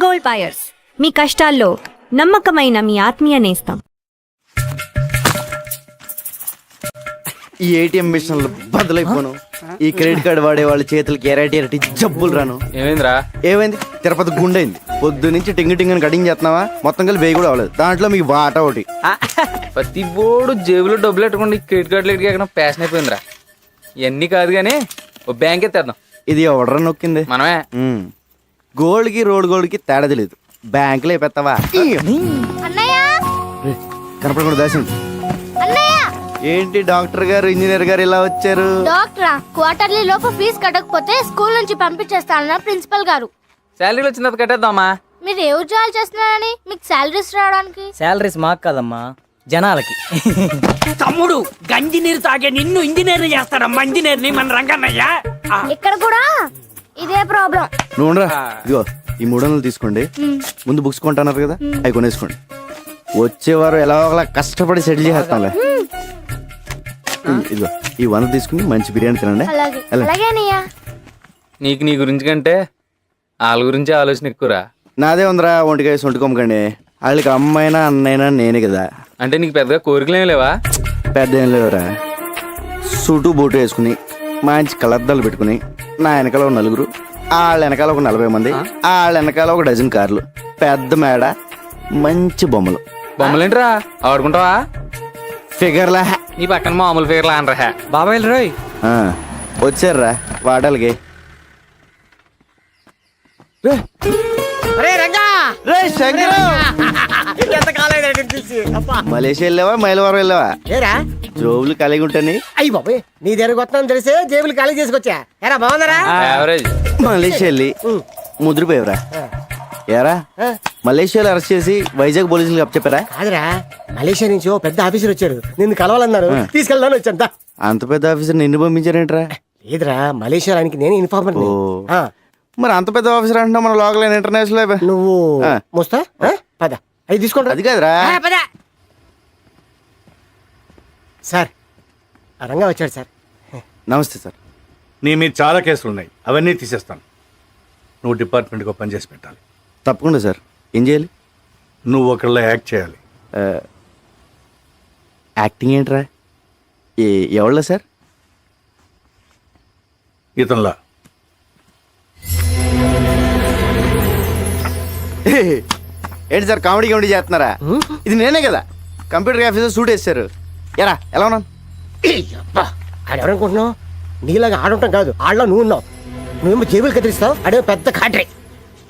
Gold buyers, మీ కష్టాల్లో నమ్మకమైన మీ ఆత్మీయ నేస్తం. ఈ ఏటీఎం మిషన్లు బదులైపోను. ఈ క్రెడిట్ కార్డు వాడే వాళ్ళ చేతులకి ఎరటి జబ్బులు రాను. ఏమైంది? తిరుపతి గుండైంది. పొద్దు నుంచి టింగ్ టింగ్ అని కటింగ్ చేస్తున్నావా? మొత్తం కలిసి వేయి కూడా అవ్వలేదు. దాంట్లో మీకు వాటా ఒకటి. ప్రతి బోర్డు జేబులో డబ్బులు పెట్టుకోండి. క్రెడిట్ కార్డులు ఎక్కడ ఫ్యాషన్ అయిపోయిందిరా. ఇవన్నీ కాదు కానీ ఓ బ్యాంక్ ఎత్తేద్దాం. ఇది ఎవడరా నొక్కింది? మనమే. గోల్డ్ కి రోడ్ కి తేడా తెలియదు. బ్యాంకులో అయిపోతావా? కనపడకుండా దాసింది. ఏంటి డాక్టర్ గారు, ఇంజనీర్ గారు ఇలా వచ్చారు? డాక్టరా, క్వార్టర్లీ లోపు ఫీజు కట్టకపోతే స్కూల్ నుంచి పంపించేస్తానన్నారు ప్రిన్సిపల్ గారు. శాలరీ వచ్చిన తర్వాత కట్టేద్దామా? మీరు ఏ ఉద్యోగాలు చేస్తున్నారని మీకు శాలరీస్ రావడానికి? శాలరీస్ మాకు కదమ్మా, జనాలకి. తమ్ముడు గంజి నీరు తాగే నిన్ను ఇంజనీర్ చేస్తాడమ్మా. ఇంజనీర్ ని మన రంగన్నయ్య. ఇక్కడ కూడా ఇదే ప్రాబ్లం. నువ్వు ఇదిగో ఈ 300 తీసుకోండి. ముందు బుక్స్ కొంటున్నారు కదా, అవి కొనేసుకోండి. వచ్చేవారు ఎలా ఒకలా కష్టపడి సెటిల్ చేస్తానులే. ఇదిగో ఈ 100 తీసుకుని మంచి బిర్యానీ తినండి. నీకు నీ గురించి కంటే వాళ్ళ గురించి ఆలోచన ఎక్కువరా. నాదే ఉందిరా, ఒంటికాయ సొంటుకోమకండి. వాళ్ళకి అమ్మైనా అన్నైనా నేనే కదా. అంటే నీకు పెద్దగా కోరికలేం లేవా? పెద్ద ఏం లేవురా. సూటు బూటు వేసుకుని మంచి కలర్దాలు పెట్టుకుని నా వెనకాల ఒక 4, వాళ్ళ వెనకాల ఒక 40 మంది, వాళ్ళ వెనకాల ఒక డజన్ కార్లు, పెద్ద మేడ, మంచి బొమ్మలు. బొమ్మలేంట్రా ఆడుకుంటావా? ఫిగర్లా. నీ పక్కన మామూలు ఫిగర్లా అనరా. బాబాయ్ రోయ్ వచ్చారా వాటాలకి? మలేషియా వెళ్ళావా, మైలవరం వెళ్ళావా? జోబులు కలిగి ఉంటాని. అయ్యి బాబాయ్, నీ దగ్గర వస్తాను తెలిసే జేబులు ఖాళీ చేసుకొచ్చా. ఎరా బాగున్నారా? మలేషియా వెళ్ళి ముద్రపోయావురా. ఏరా మలేషియాలో అరెస్ట్ చేసి వైజాగ్ పోలీసులు చెప్పారా? కాదురా, మలేషియా నుంచి ఓ పెద్ద ఆఫీసర్ వచ్చారు, నిన్ను కలవాలన్నారు. తీసుకెళ్దాను వచ్చాను. అంత పెద్ద ఆఫీసర్ నిన్ను పంపించారేంట్రా? లేదురా, మలేషియానికి నేను ఇన్ఫార్మర్. మరి అంత పెద్ద ఆఫీసర్ అంటున్నా మన లోకల్ ఇంటర్నేషనల్. నువ్వు మోస్తా పద, అవి తీసుకోండి. అది కాదురా. సార్ రంగా వచ్చాడు సార్. నమస్తే సార్. నీ మీద చాలా కేసులు ఉన్నాయి, అవన్నీ తీసేస్తాను. నువ్వు డిపార్ట్మెంట్కి పని చేసి పెట్టాలి. తప్పకుండా సార్. ఏం చేయాలి? నువ్వు ఒకళ్ళ యాక్ట్ చేయాలి. యాక్టింగ్ ఏంట్రా? ఎవళ్ళ సార్? ఇతనిలా. ఏంటి సార్ కామెడీ చేస్తున్నారా? ఇది నేనే కదా కంప్యూటర్ ఆఫీసర్ సూట్ వేస్తారు. ఎరా ఎలా ఉన్నాను? ఆడెవరనుకుంటున్నావు? నీలాగా ఆడుంటాం కాదు, ఆడలో నువ్వు ఉన్నావు. నువ్వేమో జేబులు కదిలిస్తావు, అడే పెద్ద కాటరే.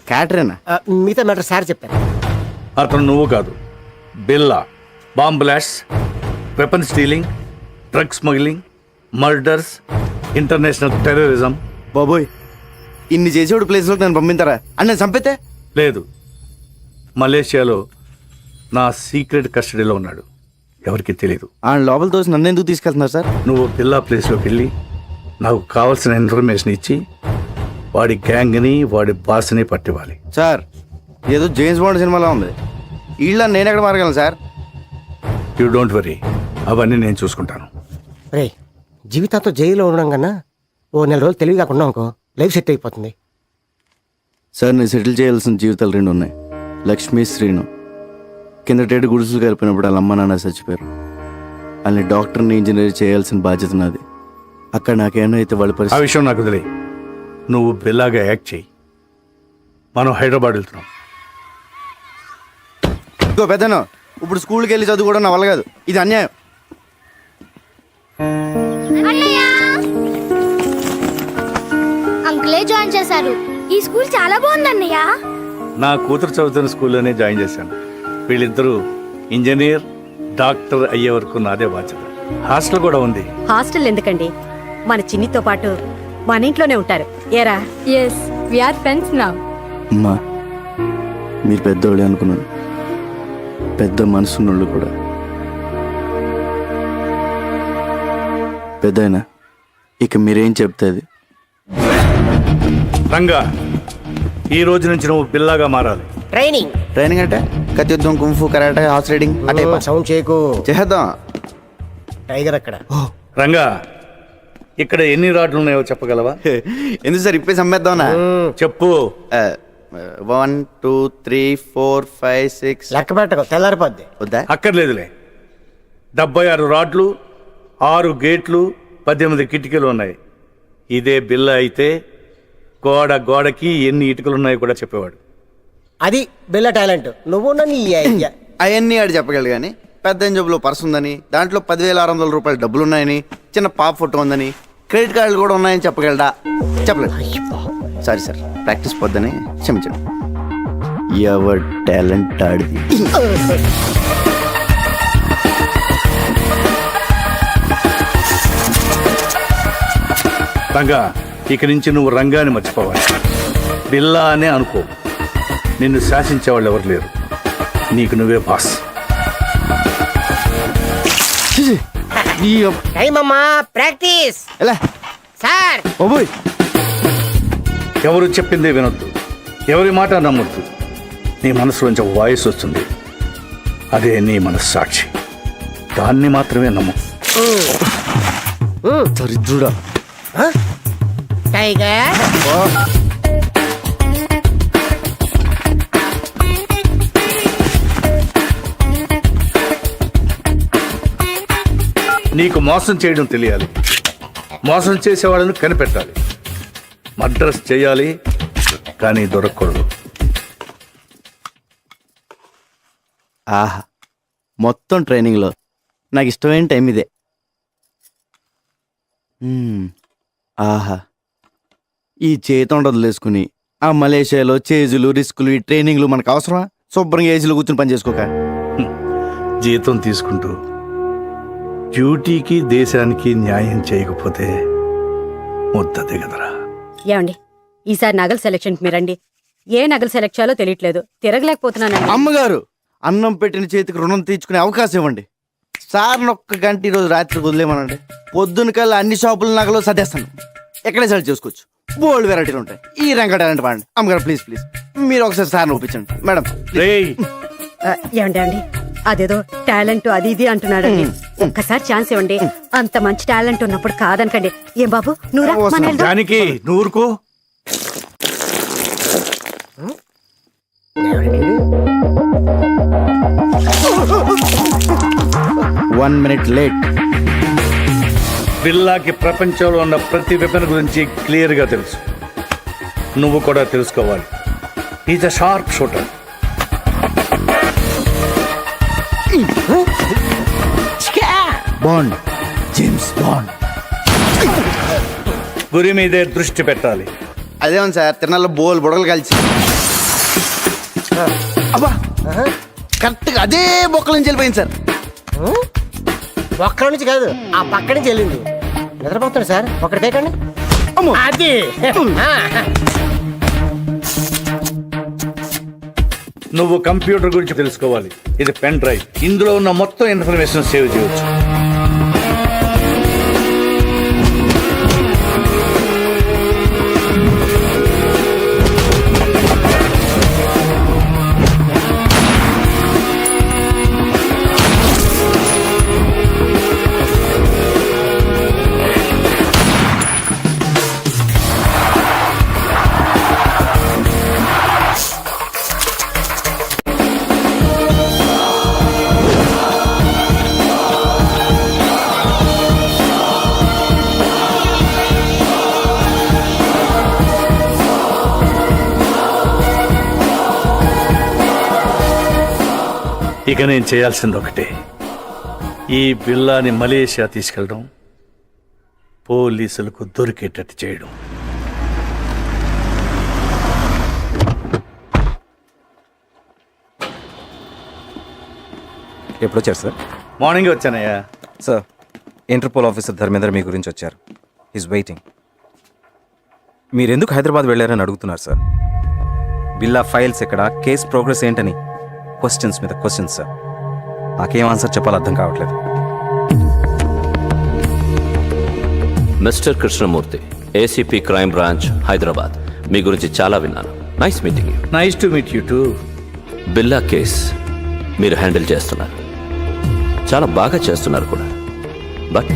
క్యాటరేనా? మిగతా మ్యాటర్ సార్ చెప్పారు. అతను నువ్వు కాదు, బిల్లా. Bomb blast, weapon stealing, drug smuggling, murders, international terrorism. బాబోయ్, ఇన్ని చేసేవాడు ప్లేస్లోకి నన్ను పంపించారా? అని నేను చంపితే? లేదు, మలేషియాలో నా సీక్రెట్ కస్టడీలో ఉన్నాడు, ఎవరికి తెలియదు. ఆ లోపల తోసి నన్ను ఎందుకు తీసుకెళ్తున్నారు సార్? నువ్వు బిల్లా ప్లేస్లోకి వెళ్ళి నాకు కావాల్సిన ఇన్ఫర్మేషన్ ఇచ్చి వాడి గ్యాంగ్ని, వాడి బాస్ని పట్టివ్వాలి. సార్ ఏదో జేమ్స్ బాండ్ సినిమాలో ఉంది. వీళ్ళ నేను ఎక్కడ మారగలను సార్? యూ డోంట్ వరీ, అవన్నీ నేను చూసుకుంటాను. రే, జీవితాంతో జైల్లో ఉండడం కన్నా ఓ 4 రోజులు తెలివి కాకుండా అనుకో, లైఫ్ సెట్ అయిపోతుంది. సార్ నేను సెటిల్ చేయాల్సిన జీవితాలు 2 ఉన్నాయి. లక్ష్మీ, శ్రీను. కిందటేడు గుడుసులు కలిపినప్పుడు వాళ్ళ అమ్మ నాన్న చచ్చిపోయారు. వాళ్ళని డాక్టర్ని, ఇంజనీర్ చేయాల్సిన బాధ్యత నాది. అక్కడ నాకేమైతే వాళ్ళ ఆ పరిస్థితి. విషయం నాకు వదిలే. నువ్వు బిల్లాగా యాక్ట్ చేయి. మనం హైదరాబాద్ వెళ్తున్నాం. ఇంకో పెద్దను ఇప్పుడు స్కూల్కి వెళ్ళి చదువుకోవడం నా వల్ల కాదు. ఇది అన్యాయం. అంకులే జాయిన్ చేశారు. ఈ స్కూల్ చాలా బాగుంది అన్నయ్య. నా కూతురు చదువుతున్న స్కూల్లోనే జాయిన్ చేశాను. వీళ్ళిద్దరూ ఇంజనీర్, డాక్టర్ అయ్యే వరకు నాదే బాధ్యత. హాస్టల్ కూడా ఉంది. హాస్టల్ ఎందుకండి, మన చిన్నితో పాటు మన ఇంట్లోనే ఉంటారు. ఏరా? yes we are friends now. అమ్మా, మీరు పెద్దోళ్ళే అనుకున్నాను. పెద్ద మనసున్నోళ్ళు కూడా. పెద్దయినా ఇక మీరేం చెప్తుంది? రంగా, ఈ రోజు నుంచి నువ్వు బిల్లాగా మారాలి. ట్రైనింగ్ ట్రైనింగ్ అంటే కత్తియుద్ధం, కుంఫు, కరాటే, హార్స్ రైడింగ్ అంటే సౌండ్ చేయకు. చేద్దాం. టైగర్ అక్కడ. రంగా, ఇక్కడ ఎన్ని రాడ్లు ఉన్నాయో చెప్పగలవా? ఎందుకు సార్ ఇప్పేసి అమ్మేద్దామనా? చెప్పు. 1 2 3 4 5 6 లెక్క పెట్టకు తెల్లారిపోద్ది. వద్దా? అక్కర్లేదులే. 76 రాడ్లు, 6 గేట్లు, 18 కిటికీలు ఉన్నాయి. ఇదే బిల్ల అయితే గోడకి ఎన్ని ఇటుకలు ఉన్నాయో కూడా చెప్పేవాడు. అది బిల్ల టాలెంట్. నువ్వు నీ ఐడియా. అవన్నీ ఆడు చెప్పగలడు కానీ పెద్ద జబ్బులో పర్స్ ఉందని, దాంట్లో 10,600 రూపాయలు డబ్బులు ఉన్నాయని, చిన్న పాప ఫోటో ఉందని, క్రెడిట్ కార్డులు కూడా ఉన్నాయని చెప్పగలడా? చెప్పలేదు. సారీ సార్, ప్రాక్టీస్ పొద్దని క్షమించండి. ఎవరి టాలెంట్ ఆడిది. రంగా, ఇక నుంచి నువ్వు రంగాన్ని మర్చిపోవాలి. బిల్లా అనే అనుకో. నిన్ను శాసించేవాళ్ళు ఎవరు లేరు. నీకు నువ్వే బాస్. టైం అమ్మా, ప్రాక్టీస్. ఎలా సార్ ఓబోయ్, ఎవరు చెప్పిందే వినొద్దు, ఎవరి మాట నమ్మొద్దు. నీ మనసులోంచి ఒక వాయిస్ వస్తుంది, అదే నీ మనస్సాక్షి. దాన్ని మాత్రమే నమ్ము. దరిద్రుడా. టైగర్ నీకు మోసం చేయడం తెలియాలి, మోసం చేసేవాళ్ళని కనిపెట్టాలి. మద్రస్ చేయాలి కానీ దొరకకూడదు. ఆహా, మొత్తం ట్రైనింగ్లో నాకు ఇష్టమైన టైం ఇదే. ఆహా, ఈ చేతి వదిలేసుకుని ఆ మలేషియాలో చేజులు రిస్కులు ఈ ట్రైనింగ్లు మనకు అవసరమా? శుభ్రంగా ఏజీలో కూర్చుని పని చేసుకోక. జీతం తీసుకుంటూ డ్యూటీకి దేశానికి న్యాయం చేయకపోతే ముద్ద దిగదరా. ఏమండి ఈసారి నగల సెలక్షన్కి మీరండి. ఏ నగలు సెలెక్ట్ చేయాలో తెలియట్లేదు, తిరగలేకపోతున్నానండి. అమ్మగారు, అన్నం పెట్టిన చేతికి రుణం తీర్చుకునే అవకాశం ఇవ్వండి. సార్ ఒక్క గంట ఈరోజు రాత్రికి వదిలేమనండి. పొద్దున కల్లా అన్ని షాపుల నగలు సర్దేస్తాను. ఎక్కడే సెలెక్ట్ చేసుకోవచ్చు. బోల్డ్ వెరైటీలు ఉంటాయి. ఈ రంగ టాలెంట్ వాడండి. అమ్మగారు ప్లీజ్ ప్లీజ్ మీరు ఒకసారి సార్ని ఒప్పించండి మేడం. రేయ్, ఏమండి అండి, అదేదో టాలెంట్ అది ఇది అంటున్నాడండి. ఒక్కసారి ఛాన్స్ ఇవ్వండి. అంత మంచి టాలెంట్ ఉన్నప్పుడు కాదనకండి. ఏం బాబు నువ్వురా, మన వెళ్దాం. దానికి నూరుకో. 1 minute లేట్. బిల్లాకి ప్రపంచంలో ఉన్న ప్రతి వెపన్ గురించి క్లియర్గా తెలుసు. నువ్వు కూడా తెలుసుకోవాలి. Is a sharp shooter. Bond, James bond. గురి మీదే దృష్టి పెట్టాలి. అదేమో సార్, తిరణాల్లో బోల్ బుడగలు కలిసి అబ్బా కరెక్ట్గా అదే బొక్కల నుంచి వెళ్ళిపోయింది సార్. ఒక్కడి నుంచి కాదు, ఆ పక్క నుంచి వెళ్ళింది. నిద్రపోతాడు సార్, ఒకటి తేకండి. అమ్మో. అది నువ్వు కంప్యూటర్ గురించి తెలుసుకోవాలి. ఇది పెన్ డ్రైవ్. ఇందులో ఉన్న మొత్తం ఇన్ఫర్మేషన్ సేవ్ చేయవచ్చు. ఇక నేను చేయాల్సింది ఒకటే, ఈ బిల్లాని మలేషియా తీసుకెళ్ళడం, పోలీసులకు దొరికేటట్టు చేయడం. ఎప్పుడు వచ్చారు సార్? మార్నింగ్ వచ్చానయ్యా. సార్, ఇంటర్పోల్ ఆఫీసర్ ధర్మేంద్ర మీ గురించి వచ్చారు. Is waiting. మీరెందుకు హైదరాబాద్ వెళ్ళారని అడుగుతున్నారు సార్. బిల్లా ఫైల్స్ ఎక్కడ, కేస్ ప్రోగ్రెస్ ఏంటని క్వశ్చన్స్ మీద క్వశ్చన్స్ సార్. నాకేం ఆన్సర్ చెప్పాలో అర్థం కావట్లేదు. Mister Krishnamurthy, ACP crime branch, Hyderabad. మీ గురించి చాలా విన్నాను. Nice meeting you. Nice to meet you too. Billa case మీరు హ్యాండిల్ చేస్తున్నారు, చాలా బాగా చేస్తున్నారు కూడా. బట్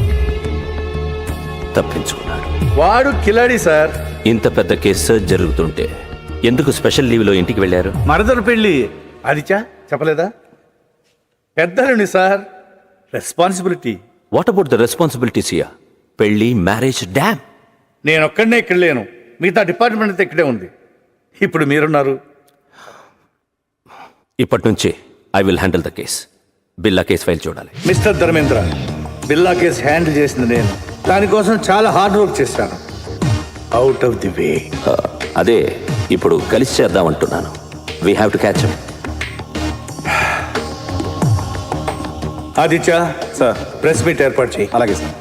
తప్పించుకున్నాడు. వాడు కిలాడి సార్. ఇంత పెద్ద కేసు జరుగుతుంటే ఎందుకు స్పెషల్ లీవ్లో ఇంటికి వెళ్ళారు? మరదలు పెళ్ళి. ఆదిత్య చెప్పలేదా? పెద్దలండి sir, responsibility. What about the responsibilities here? పెళ్లి, మ్యారేజ్, డ్యామ్. నేను ఒక్కడనే ఇక్కడ లేను, మిగతా డిపార్ట్మెంట్ అంతా ఇక్కడే ఉంది. ఇప్పుడు మీరున్నారు. ఇప్పటి నుంచి I will handle the case. Billa case file చూడాలి. మిస్టర్ ధర్మేంద్ర, బిల్లా కేసు హ్యాండిల్ చేసింది నేను. దానికోసం చాలా హార్డ్ వర్క్ చేశాను. Out of the way. అదే ఇప్పుడు కలిసి చేద్దాం అంటున్నాను. We have to catch him. Aditya sir, press meet ఏర్పాటు చేయి. అలాగే sir.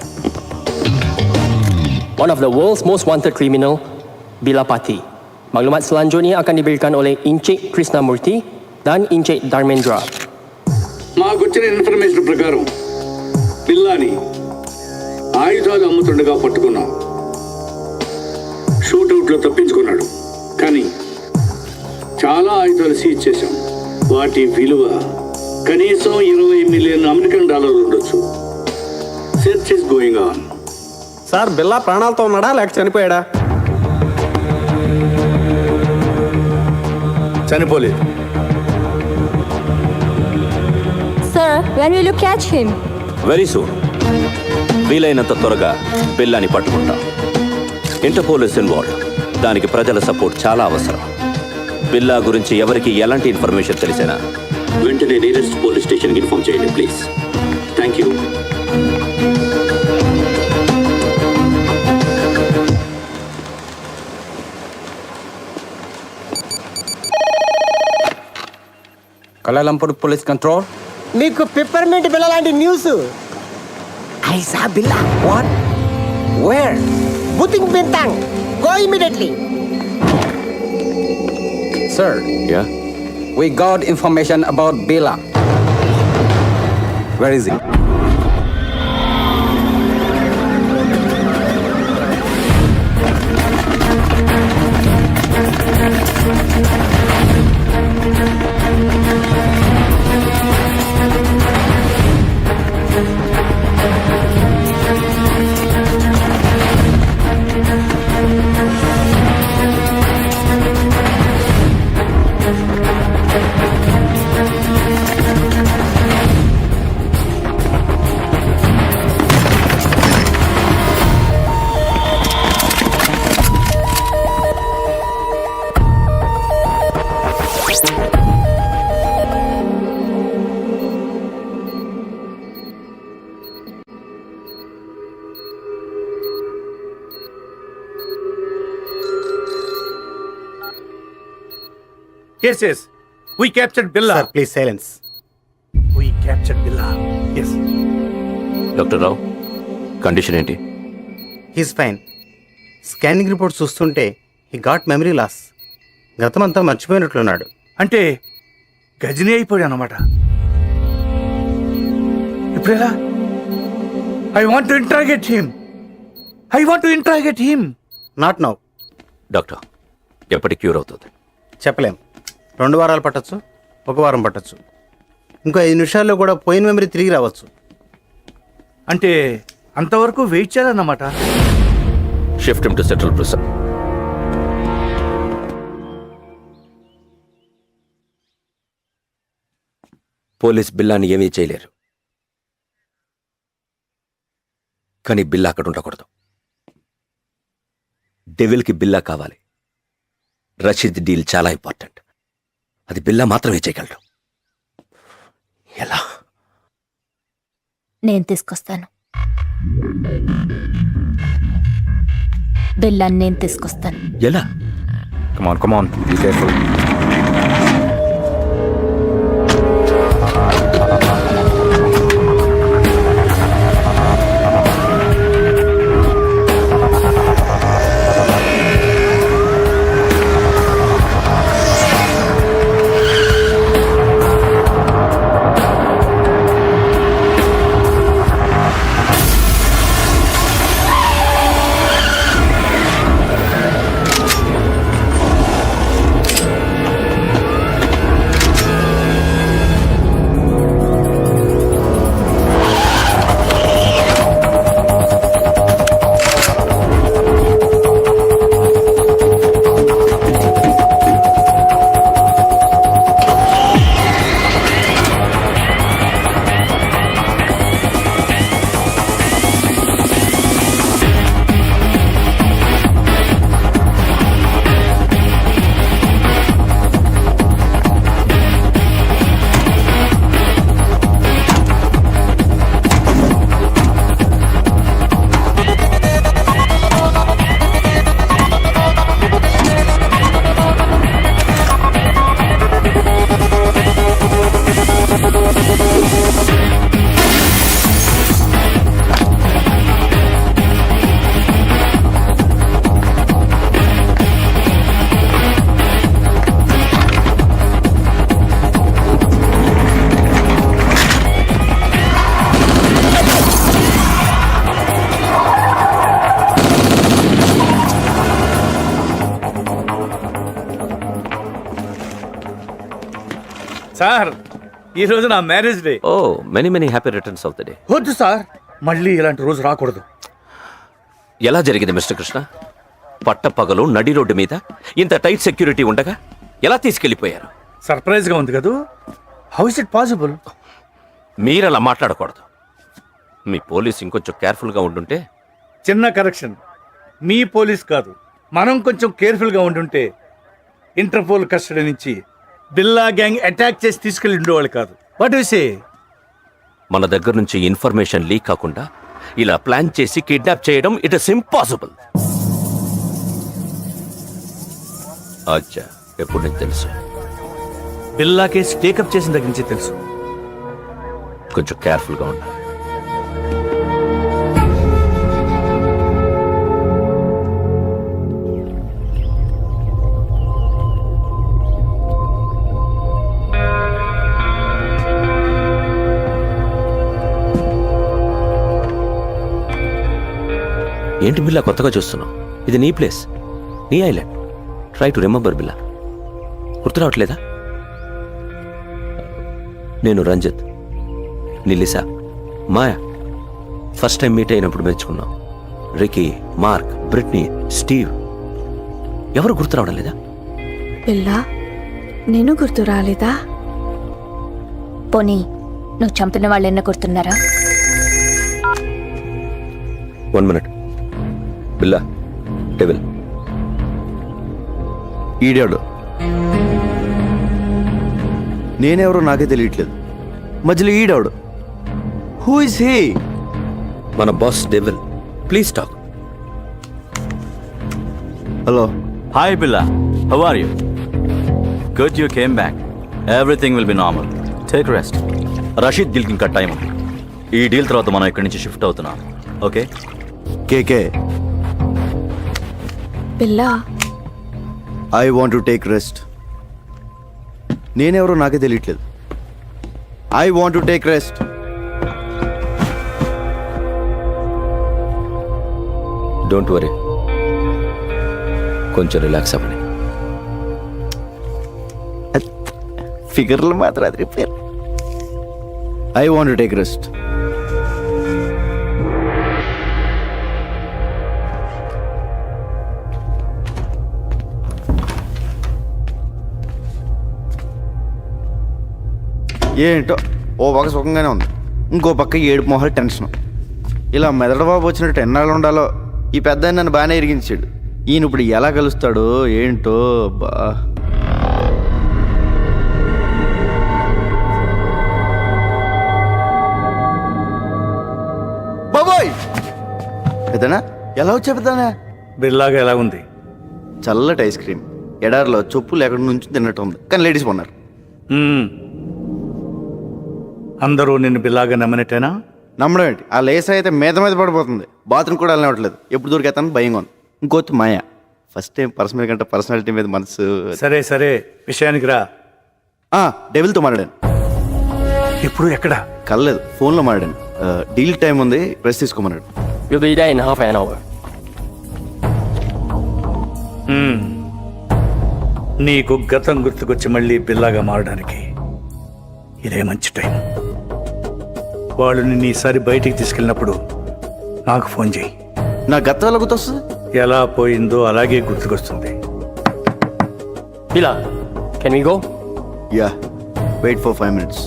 One of the world's most wanted criminal, Bila Pati. Maklumat selanjutnya akan diberikan oleh Encik Krishnamurti dan Encik Dharmendra. మాకు వచ్చిన ఇన్ఫర్మేషన్ ప్రకారం పిల్లాని ఆయుధాలు అమ్ముతుండగా పట్టుకున్నాం. షూట్అవుట్లో తప్పించుకున్నాడు, కానీ చాలా ఆయుధాలు సీజ్ చేశాం. వాటి విలువ కనీసం $20 మిలియన్ ఉండొచ్చు. Search is going on. Sir, బిల్లా ప్రాణాలతో ఉన్నాడా లేక చనిపోయాడా? చనిపోలేదు. Sir, when will you catch him? Very soon. వీలైనంత త్వరగా బిల్లాని పట్టుకుంటాం. Interpole is involved. దానికి ప్రజల సపోర్ట్ చాలా అవసరం. బిల్లా గురించి ఎవరికి ఎలాంటి ఇన్ఫర్మేషన్ తెలిసినా వెంటనే నియరెస్ట్ పోలీస్ స్టేషన్కి ఇన్ఫార్మ్ చేయండి please. Thank you. Kuala Lumpur Police Control. నీకు పిప్పర్మెంట్ బిల్ల లాంటి news. I saw Billa. What? Where? బుతింగ్ Bintang. Go immediately. Sir, yeah, we got information about Bila. Where is he? Yes, yes. We captured Billa. Sir, please silence. We captured Billa. Yes. Doctor Rao, condition ఏంటి? He's fine. Scanning report చూస్తుంటే he got memory loss. గతమంతా మర్చిపోయినట్లున్నాడు. అంటే గజనీ అయిపోయాడు అన్నమాట. ఇప్పుడు ఎలా? I want to interrogate him. Not now. Doctor, ఎప్పటి క్యూర్ అవుతుంది? చెప్పలేం. 2 వారాలు పట్టచ్చు, 1 వారం పట్టచ్చు, ఇంకో 5 నిమిషాల్లో కూడా పోయిన మెమరీ తిరిగి రావచ్చు. అంటే అంతవరకు వెయిట్ చేయాలన్నమాట. Shift him to central prison. Police బిల్లాని ఏమీ చేయలేరు, కానీ బిల్లా అక్కడ ఉండకూడదు. డెవిల్కి బిల్లా కావాలి. రషీద్ డీల్ చాలా ఇంపార్టెంట్. అది బిల్లా మాత్రమే చేయగలడు. ఎలా? నేను తీసుకొస్తాను. బిల్లాన్ని నేను తీసుకొస్తాను. ఎలా? Come on, be careful. Sir ఈ రోజు నా marriage day. Oh many many happy returns of the day. వద్దు సార్, మళ్ళీ ఇలాంటి రోజు రాకూడదు. ఎలా జరిగింది మిస్టర్ కృష్ణ? పట్టపగలు నడి రోడ్డు మీద ఇంత టైట్ సెక్యూరిటీ ఉండగా ఎలా తీసుకెళ్లిపోయారు? సర్ప్రైజ్ గా ఉంది కదూ. How is it possible? మీరలా మాట్లాడకూడదు. మీ పోలీస్ ఇంకొంచెం కేర్ఫుల్గా ఉండుంటే. చిన్న కరెక్షన్, మీ పోలీస్ కాదు, మనం కొంచెం కేర్ఫుల్ గా ఉండుంటే ఇంటర్పోల్ కస్టడీ నుంచి బిల్లా గ్యాంగ్ అటాక్ చేసి తీసుకెళ్ళి ఉండేవాళ్ళు కాదు. What you say? మన దగ్గర నుంచి ఇన్ఫర్మేషన్ లీక్ కాకుండా ఇలా ప్లాన్ చేసి కిడ్నాప్ చేయడం ఇట్ ఇస్ ఇంపాసిబుల్. అచ్చా, ఎప్పుడు నీకు తెలుసు? బిల్లా కేసు టేకప్ చేసిన దగ్గర నుంచి తెలుసు. కొంచెం కేర్ఫుల్గా ఉండాలి. ఏంటి బిల్లా కొత్తగా చూస్తున్నావు? ఇది నీ ప్లేస్, నీ ఐలాండ్. ట్రై టు రిమెంబర్ బిల్లా. గుర్తు రావట్లేదా? నేను రంజిత్, నిలిసా, మాయా ఫస్ట్ టైం మీట్ అయినప్పుడు మెచ్చుకున్నాం. రికీ, మార్క్, బ్రిట్నీ, స్టీవ్, ఎవరు గుర్తు రావడం లేదా? పిల్ల నేను గుర్తు రాలేదా? పోనీ నువ్వు చంపిన వాళ్ళు ఎన్న గుర్తున్నారా? 1 minute. బిల్లా, డెవిల్. ఈడాడు. నేనెవరో నాకే తెలియట్లేదు. మధ్యలో ఈడాడు. Who is he? మన boss devil. Please talk. Hello. Hi Billa, how are you? Good, you came back. Everything will be normal. Take rest. Rasheed డీల్కి ఇంకా టైం ఉంది. ఈ డీల్ తర్వాత మనం ఇక్కడి నుంచి షిఫ్ట్ అవుతున్నాం. ఓకే? కేకే, పిల్ల I want to take rest. నేనెవరో నాకే తెలియట్లేదు. I want to take rest. Don't worry, కొంచెం రిలాక్స్ అవ్వండి. ఫిగర్లు మాత్రం అది repair. I want to take rest. ఏంటో ఓ పక్క సుఖంగానే ఉంది, ఇంకో పక్క ఏడుపు మొహాలు టెన్షన్. ఇలా మెదడు బాబు వచ్చినట్టు ఎన్నాళ్ళు ఉండాలో. ఈ పెద్ద నన్ను బాగానే ఇరిగించాడు. ఈయన ఇప్పుడు ఎలా కలుస్తాడో ఏంటో. బా బాబోయ్, పెద్దనా ఎలా వచ్చా పెద్దనా? బిల్లాగా ఎలా ఉంది? చల్లటి ఐస్ క్రీమ్, ఎడారిలో చెప్పులు ఎక్కడి నుంచి తిన్నట్టు ఉంది, కానీ లేడీస్ కొన్నారు. అందరూ నిన్ను బిల్లాగా నమ్మనట్టేనా? నమ్మడం ఏంటి, ఆ లేస్ అయితే మీద మీద పడిపోతుంది. బాత్రూమ్ కూడా వెళ్ళనివ్వట్లేదు. ఎప్పుడు దొరికేతాను భయంగా ఉంది. ఇంకోటి మాయా, ఫస్ట్ టైం పర్సనల్ కంటే పర్సనాలిటీ మీద మనసు. సరే సరే, విషయానికి రా. డెవిల్తో మాట్లాడాను. ఎప్పుడు ఎక్కడ? కలలేదు, ఫోన్లో మాట్లాడాను. డీల్ టైం ఉంది, press తీసుకోమన్నాడు. We'll be there in half an hour. నీకు గతం గుర్తుకొచ్చి మళ్ళీ బిల్లాగా మారడానికి ఇదే మంచి టైం. వాళ్ళు నిన్ను ఈసారి బయటికి తీసుకెళ్ళినప్పుడు నాకు ఫోన్ చేయి. నా గతం ఎలా గుర్తొస్తుంది? ఎలా పోయిందో అలాగే గుర్తుకొస్తుంది. Billa, can we go? Yeah, wait for 5 minutes.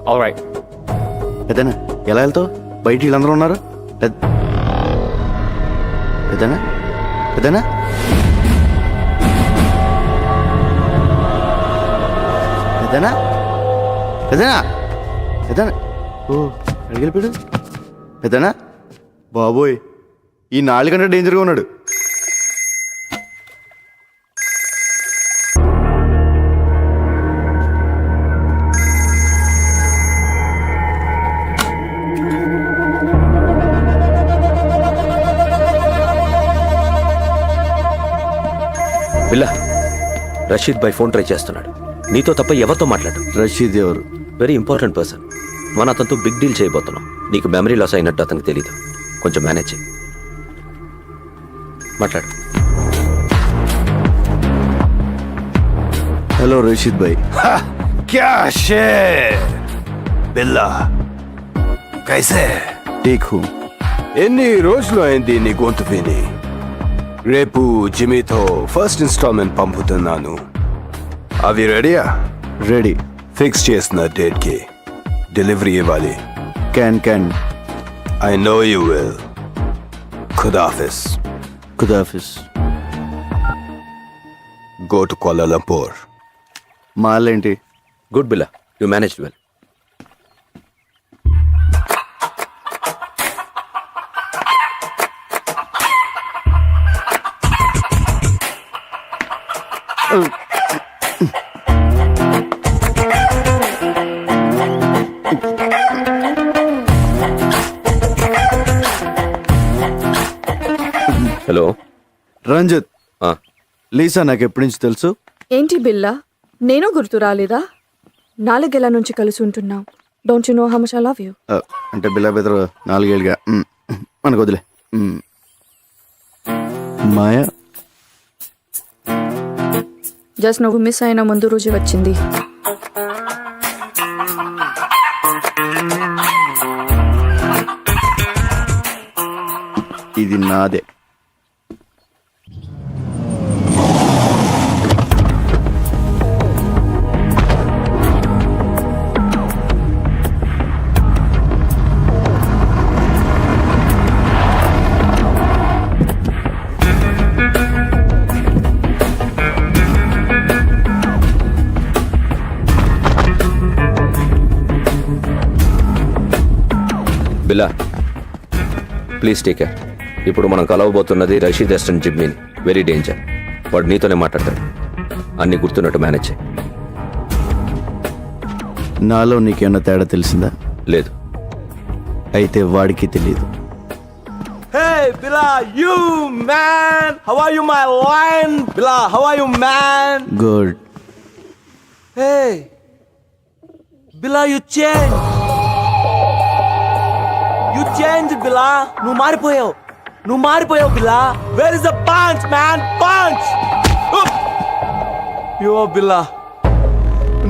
All right. పెద్దనా ఎలా వెళ్తావు? బయట వీళ్ళందరూ ఉన్నారు. పెద్దనా పెద్దనా పెద్దనా పెద్దనా పెద్దనా ఓ అడిగిపోయాడు. పెద్దనా బాబోయ్, ఈ 4 గంటల డేంజర్గా ఉన్నాడు. బిల్లా, రషీద్ బై ఫోన్ ట్రై చేస్తున్నాడు. నీతో తప్ప ఎవరితో మాట్లాడు? రషీద్ ఎవరు? Very important person. మనం అతనితో బిగ్ డీల్ చేయబోతున్నాం. నీకు మెమరీ లాస్ అయినట్టు అతనికి తెలీదు. కొంచెం మేనేజ్ చేయి. మాట్లాడు. హలో రషీద్ భాయ్. क्या शेर बिल्ला कैसे ఠీక్ హూ. ఎన్ని రోజులు అయింది నీ గొంతు విని? రేపు జిమీతో ఫస్ట్ ఇన్స్టాల్మెంట్ పంపుతున్నాను. అవి రెడీయా? రెడీ. ఫిక్స్ చేసిన డేట్ కి డెలివరీ ఇవ్వాలి. Can I know you will. ఖుదాఫిస్. ఖుదాఫిస్. Go to Kuala Lumpur. మాలేంటి? Good Billa, you managed well. Hello Ranjith, Lisa నాకు ఎప్పటి నుంచి తెలుసు? ఏంటి బిల్లా, నేను గుర్తు రాలేదా? 4 ఏళ్ల నుంచి కలిసి ఉంటున్నాం. Don't you know how much I love you? అంటే బిల్లా బెదరు 4 ఏళ్ళుగా. మనకు వదిలే. మాయా జస్ట్ నువ్వు మిస్ అయిన ముందు రోజు వచ్చింది. ఇది నాదే. బిల్లా ప్లీజ్ టేక్ కేర్. ఇప్పుడు మనం కలవబోతున్నది రషీద్ అసిస్టెంట్ జిమ్మీని. Very danger. వాడు నీతోనే మాట్లాడతాడు. అన్ని గుర్తున్నట్టు మేనేజ్ చేయి. నాలో నీకేమన్నా తేడా తెలిసిందా? లేదు. అయితే వాడికి తెలియదు. Hey, Bila, you man! How are you, my lion? Bila, how are you, man? Good. Hey, Bila, you changed. You changed, Bila. నువ్వు మారిపోయావు, Bila. Where is the punch, man? Punch! Yo, Bila.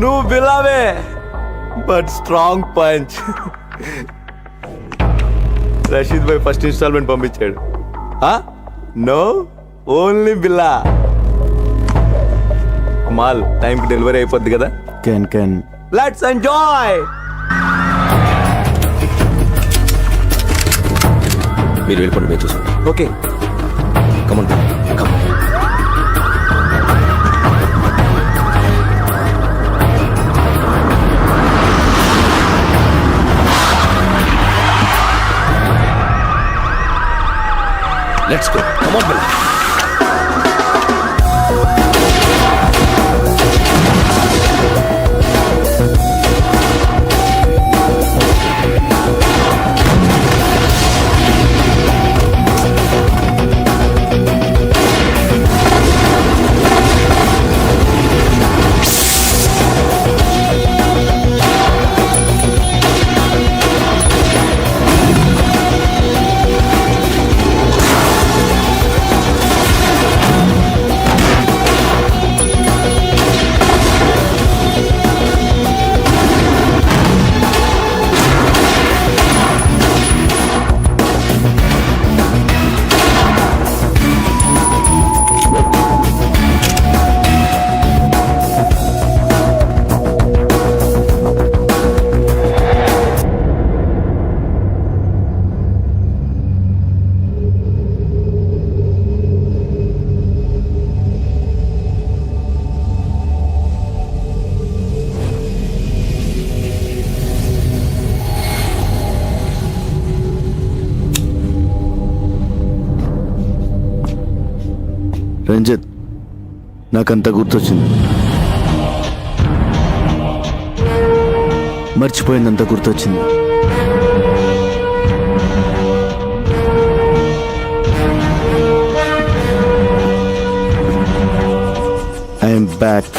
నువ్వు బిల్లావే, but strong punch. Rasheed bhai first installment పంపించాడు. No, only Billa. మాల్ టైంకి delivery అయిపోద్ది కదా. Can let's enjoy. మీరు వెళ్ళిపోండి, మేము చూసుకోండి. Okay, come on come. Let's go. Come on, Bill. Ranjith, నాకంతా గుర్తొచ్చింది. మర్చిపోయిందంతా గుర్తొచ్చింది. I'm back.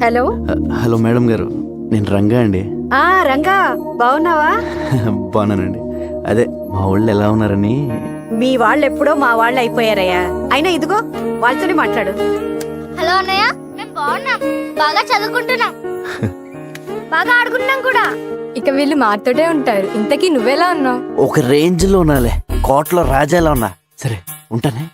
Hello. Hello madam గారు, నేను రంగా అండి. రంగా బాగున్నావా? బాగున్నానండి. అదే మా వాళ్ళు ఎలా ఉన్నారని. మీ వాళ్ళు ఎప్పుడో మా వాళ్ళు అయిపోయారయ్యా. అయినా ఇదిగో వాళ్ళతోనే మాట్లాడు. హలో అన్నయ్య, మేము బాగున్నాం, బాగా చదువుకుంటున్నాం, బాగా ఆడుకుంటున్నాం కూడా. ఇక వీళ్ళు మాతోటే ఉంటారు. ఇంతకీ నువ్వెలా ఉన్నావు? ఒక రేంజ్ లో ఉన్నాలే, కోటలో రాజాలా ఉన్నా. సరే ఉంటానే.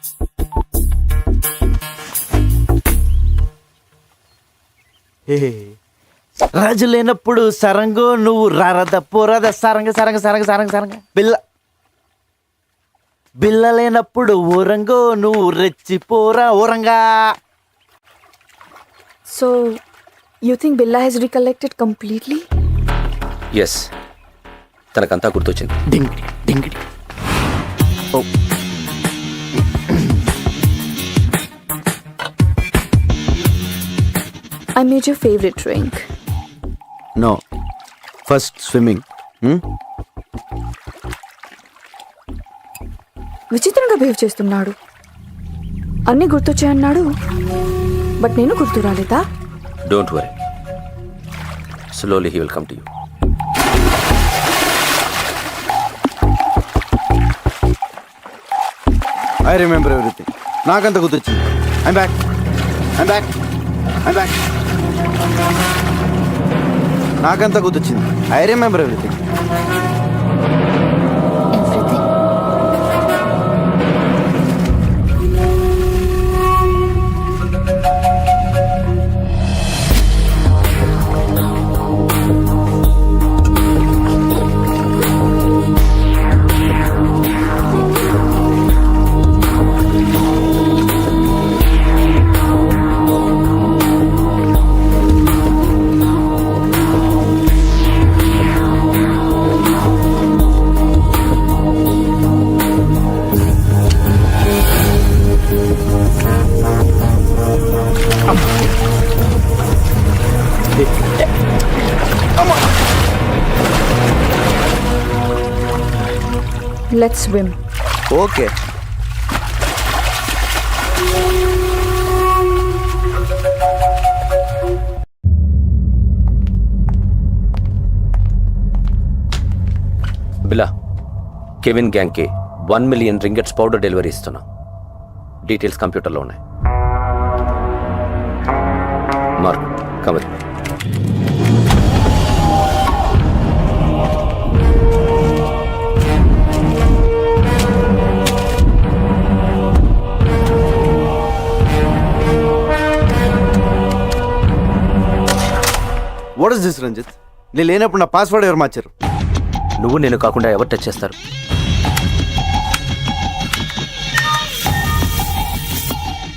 రాజు లేనప్పుడు సరంగో నువ్వు రారద పోరాద సరంగ సరంగ సరంగ సరంగ సరంగ బిల్ల బిల్ల లేనప్పుడు ఊరంగో నువ్వు రెచ్చిపోరా ఊరంగా. So you think Billa he's recollected completely? Yes, తనకంతా గుర్తొచ్చింది. డింగిడి డింగిడి. Oh I made your favorite drink. No, first swimming. విచిత్రంగా బిహేవ్ చేస్తున్నాడు. అన్నీ గుర్తొచ్చాయన్నాడు, బట్ నేను గుర్తు రాలేదా? Don't worry, slowly he will come to you. I remember everything. నాకంత గుర్తొచ్చింది. I'm back, I'm back, I'm back. నాకంత గుర్తొచ్చింది. I remember everything. Let's swim. Okay. Billa, Kevin గ్యాంగ్కి 1 మిలియన్ రింగెట్స్ పౌడర్ డెలివరీ ఇస్తున్నాం. డీటెయిల్స్ కంప్యూటర్లో ఉన్నాయి. Mark cover. What is this Ranjith? నేను లేనప్పుడు నా పాస్వర్డ్ ఎవరు మార్చారు? నువ్వు నేను కాకుండా ఎవరు టచ్ చేస్తారు?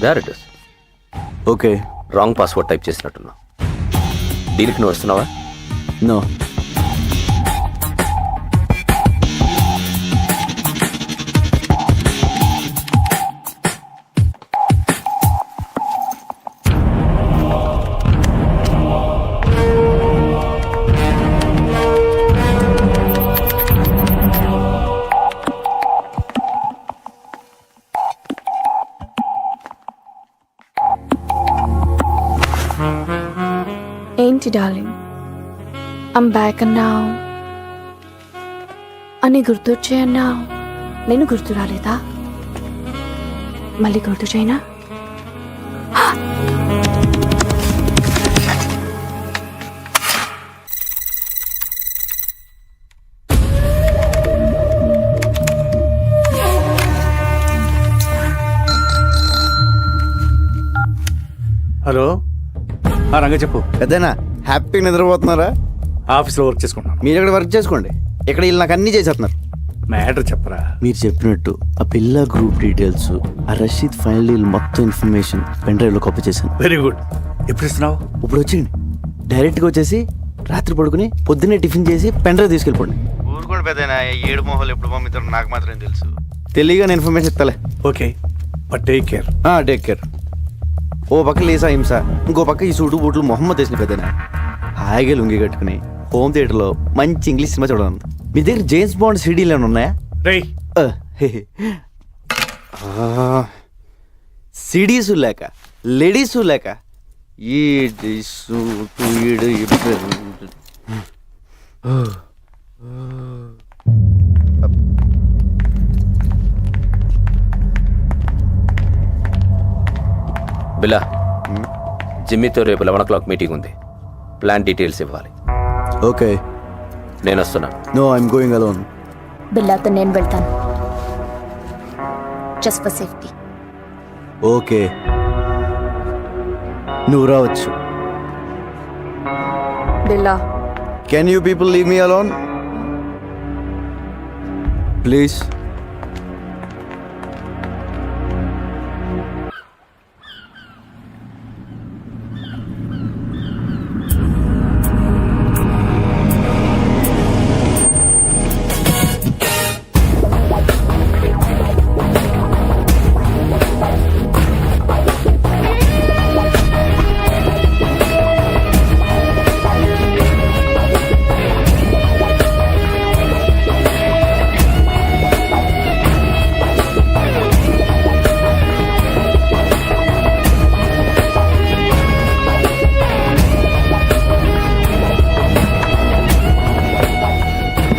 Where it is. Okay, wrong password type చేసినట్టున్నా. దీనికి నువ్వు వస్తున్నావా? నో. ఏంటి డార్లింగ్, ఐమ్ బ్యాక్ అన్నావు, అని గుర్తొచ్చాయన్నావు. నేను గుర్తు రాలేదా? మళ్ళీ గుర్తు చేయనా? హలో, రంగ చెప్పు. పెద్దనా హ్యాపీగా నిద్రపోతున్నారా? ఆఫీస్లో వర్క్ చేసుకుంటున్నాను. మీరు ఇక్కడ వర్క్ చేసుకోండి, ఇక్కడ వీళ్ళు నాకు అన్నీ చేసేస్తున్నారు. మ్యాటర్ చెప్పరా. మీరు చెప్పినట్టు ఆ పిల్ల గ్రూప్ డీటెయిల్స్, ఆ రషీద్ ఫైనల్ డీల్ మొత్తం ఇన్ఫర్మేషన్ పెన్ డ్రైవ్లో కాపీ చేశాను. Very good. ఎప్పుడు ఇస్తున్నావు? ఇప్పుడు వచ్చింది. డైరెక్ట్గా వచ్చేసి రాత్రి పడుకుని పొద్దున్నే టిఫిన్ చేసి పెన్ డ్రైవ్ తీసుకెళ్ళిపోండి. ఊరుకోండి పెద్దనా, 7 మొహాలు ఎప్పుడు పంపిస్తారో నాకు మాత్రం తెలుసు. తెలియగా ఇన్ఫర్మేషన్ ఇస్తాలే. Okay, but take care. Take care. ఓ పక్క లేసా హింస, ఇంకో పక్క ఈ సూటు బూట్లు మొహమ్మద్ వేసిన పెద్దనా హాయిగా లుంగి కట్టుకుని హోమ్ థియేటర్లో మంచి ఇంగ్లీష్ సినిమా చూడాలి. మీ దగ్గర జేమ్స్ బాండ్ సిడీలు ఏమైనా ఉన్నాయా? సిడీసు లేక లేడీసు లేక ఈడు సూటు ఈడు బిల్లా, జిమ్మీతో రేపు 11 o'clock మీటింగ్ ఉంది. ప్లాన్ డీటెయిల్స్ ఇవ్వాలి. ఓకే, నేను వస్తున్నా. No I'm going alone. బిల్లాతో నేను వెళ్తాను, జస్ట్ ఫర్ సేఫ్టీ. ఓకే, నువ్వు రావచ్చు. Billa, can you people leave me alone please?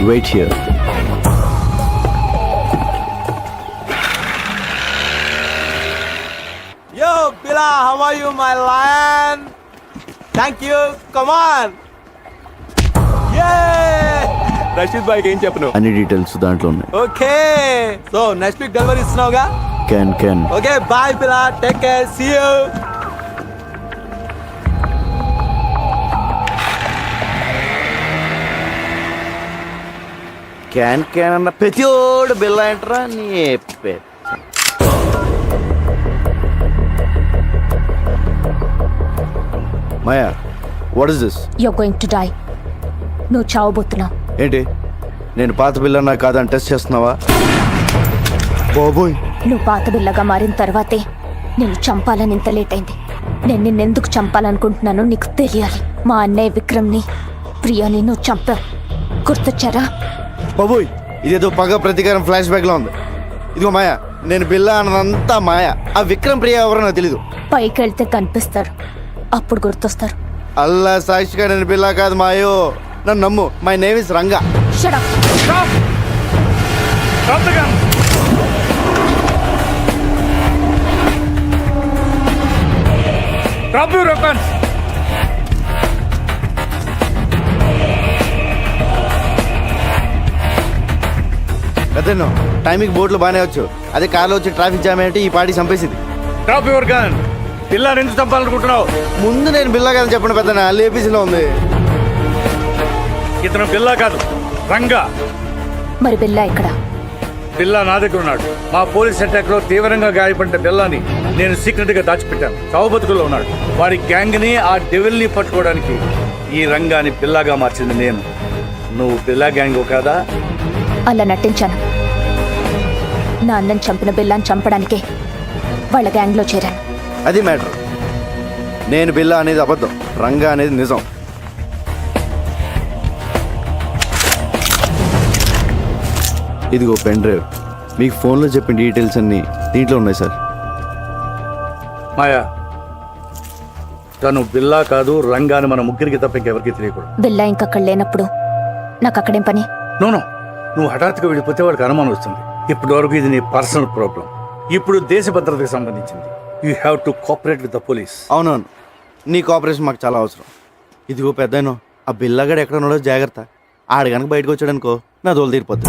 Wait here. Yo, Bila, how are you, my lion? Thank you. Come on. Yeah. Rasheed భాయ్కి ఏం చెప్పను? అన్ని డీటెయిల్స్ దాంట్లో ఉన్నాయి. Okay, so next week delivery ఇస్తున్నావుగా? Can. Okay, bye Billa, take care, see you. Can అన్న ప్రతిోడు బిల్ల ఏంట్రా నీ పేరు. Maya, what is this? You're going to die. నువ్వు చావబోతున్నావు. ఏంటి, నేను పాత బిల్లన్నా కాదని టెస్ట్ చేస్తున్నావా? బాబోయ్, నువ్వు పాత బిల్లగా మారిన తర్వాతే నేను చంపాలని ఇంత లేట్ అయింది. నేను నిన్నెందుకు చంపాలనుకుంటున్నానో నీకు తెలియాలి. మా అన్నయ్య విక్రమ్ని, ప్రియాని నువ్వు చంపావు. గుర్తొచ్చారా? బాబోయ్, ఇదేదో పగ ప్రతీకారం ఫ్లాష్ బ్యాక్ లో ఉంది. ఇదిగో మాయా, నేను బిల్ల అన్నదంతా మాయా. ఆ విక్రమ్ ప్రియ ఎవరో నాకు తెలీదు. పైకి వెళ్తే కనిపిస్తారు, అప్పుడు గుర్తొస్తారు. అల్లా సాక్షిగా నేను బిల్ల కాదు మాయో, నన్ను నమ్ము. My name is Ranga. Shut up. Stop the gun. Drop your weapons. పెద్దను టైంకి బోట్లు బాగానే వచ్చు, అదే కార్లో వచ్చి ట్రాఫిక్ జామ్ ఏంటి ఈ పార్టీ చంపేసింది. Drop your gun. పిల్లని ఎందుకు చంపాలనుకుంటున్నావు? ముందు నేను బిల్లా కాదని చెప్పండి పెద్దనా, లేపీసీలో ఉంది. ఇతను బిల్లా కాదు, రంగా. మరి బిల్లా ఇక్కడ? బిల్లా నా దగ్గర ఉన్నాడు. మా పోలీస్ అటాక్ లో తీవ్రంగా గాయపడిన బిల్లాని నేను సీక్రెట్ గా దాచిపెట్టాను. చావు బతుకుల్లో ఉన్నాడు. వాడి గ్యాంగ్ ని, ఆ డెవిల్ ని పట్టుకోవడానికి ఈ రంగాని బిల్లాగా మార్చింది నేను. నువ్వు బిల్లా గ్యాంగ్ కాదా? అలా నటించాను. నా అన్నని చంపిన బిల్లాని చంపడానికే వాళ్ళ గ్యాంగ్లో చేరాను. అది మ్యాటర్. నేను బిల్లా అనేది అబద్ధం, రంగా అనేది నిజం. ఇదిగో పెన్ డ్రైవ్, మీకు ఫోన్లో చెప్పిన డీటెయిల్స్ అన్నీ దీంట్లో ఉన్నాయి సార్. మాయా, తను బిల్లా కాదు, రంగాని మన ముగ్గురికి తప్ప ఇంకెవరికి తెలియకూడదు. బిల్లా ఇంకక్కడ లేనప్పుడు నాకు అక్కడేం పని? నోనో, నువ్వు హఠాత్తుగా వెళ్ళిపోతే వాడికి అనుమానం వస్తుంది. ఇప్పటి వరకు ఇది నీ పర్సనల్ ప్రాబ్లం. ఇప్పుడు దేశ భద్రతకు సంబంధించింది. You have to cooperate with the police. అవునవును, నీ కోఆపరేషన్ మాకు చాలా అవసరం. ఇదిగో పెద్దనో, ఆ బిల్లగాడు ఎక్కడ ఉన్నాడో జాగ్రత్త. ఆడు కనుక బయటకు వచ్చాడనుకో నా దోలు తీరిపోద్ది.